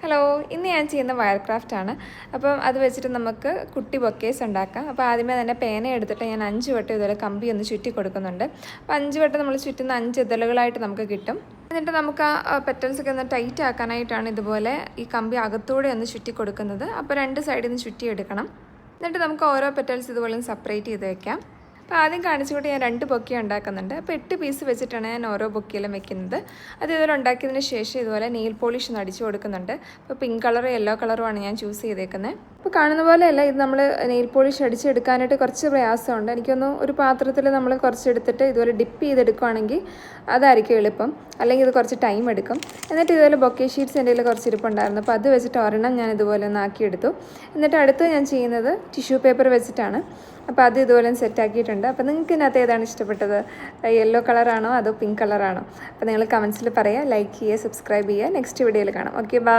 Hello, ഇന്ന് ഞാൻ ചെയ്യുന്ന വയർ ക്രാഫ്റ്റാണ്. അപ്പം അത് വെച്ചിട്ട് നമുക്ക് കുട്ടി ബൊക്കേസ് ഉണ്ടാക്കാം. അപ്പോൾ ആദ്യമേ തന്നെ പേന എടുത്തിട്ട് ഞാൻ 5 വട്ടം ഇതുപോലെ കമ്പി ഒന്ന് ചുറ്റി കൊടുക്കുന്നുണ്ട്. അപ്പോൾ 5 വട്ടം നമ്മൾ ചുറ്റുന്ന 5 ഇതളുകളായിട്ട് നമുക്ക് കിട്ടും. എന്നിട്ട് നമുക്ക് ആ പെറ്റൽസൊക്കെ ഒന്ന് ടൈറ്റ് ആക്കാനായിട്ടാണ് ഇതുപോലെ ഈ കമ്പി അകത്തൂടെ ഒന്ന് ചുറ്റി കൊടുക്കുന്നത്. അപ്പോൾ 2 സൈഡിൽ നിന്ന് ചുറ്റിയെടുക്കണം. എന്നിട്ട് നമുക്ക് ഓരോ പെറ്റൽസ് ഇതുപോലെ സെപ്പറേറ്റ് ചെയ്ത് വെക്കാം. അപ്പോൾ ആദ്യം കാണിച്ചുകൊണ്ട് ഞാൻ 2 ബൊക്കെ ഉണ്ടാക്കുന്നുണ്ട്. അപ്പോൾ 8 പീസ് വെച്ചിട്ടാണ് ഞാൻ ഓരോ ബൊക്കയിലും വെക്കുന്നത്. അത് ഇതുപോലെ ഉണ്ടാക്കിയതിന് ശേഷം ഇതുപോലെ നെയിൽ പോളിഷ് ഒന്ന് അടിച്ചു കൊടുക്കുന്നുണ്ട്. അപ്പോൾ പിങ്ക് കളറും യെല്ലോ കളറുമാണ് ഞാൻ ചൂസ് ചെയ്തേക്കുന്നത്. അപ്പോൾ കാണുന്ന പോലെയല്ല, ഇത് നമ്മൾ നെയിൽ പോളിഷ് അടിച്ചെടുക്കാനായിട്ട് കുറച്ച് പ്രയാസമുണ്ട്. എനിക്കൊന്ന് ഒരു പാത്രത്തിൽ നമ്മൾ കുറച്ചെടുത്തിട്ട് ഇതുപോലെ ഡിപ്പ് ചെയ്തെടുക്കുകയാണെങ്കിൽ അതായിരിക്കും എളുപ്പം. അല്ലെങ്കിൽ ഇത് കുറച്ച് ടൈം എടുക്കും. എന്നിട്ട് ഇതുപോലെ ബൊക്കെ ഷീറ്റ്സ് എൻ്റെ കയ്യിൽ കുറച്ച് ഇരിപ്പുണ്ടായിരുന്നു. അപ്പോൾ അത് വെച്ചിട്ട് ഒരെണ്ണം ഞാൻ ഇതുപോലെ ഒന്ന് ആക്കിയെടുത്തു. എന്നിട്ട് അടുത്ത് ഞാൻ ചെയ്യുന്നത് ടിഷ്യൂ പേപ്പർ വെച്ചിട്ടാണ്. അപ്പോൾ അത് ഇതുപോലെ സെറ്റാക്കിയിട്ടുണ്ട്. അപ്പോൾ നിങ്ങൾക്ക് ഇതിനകത്ത് ഏതാണ് ഇഷ്ടപ്പെട്ടത്? യെല്ലോ കളറാണോ അതോ പിങ്ക് കളറാണോ? അപ്പോൾ നിങ്ങൾ കമൻസിൽ പറയുക, ലൈക്ക് ചെയ്യുക, സബ്സ്ക്രൈബ് ചെയ്യുക. നെക്സ്റ്റ് വീഡിയോയിൽ കാണാം. Okay, by.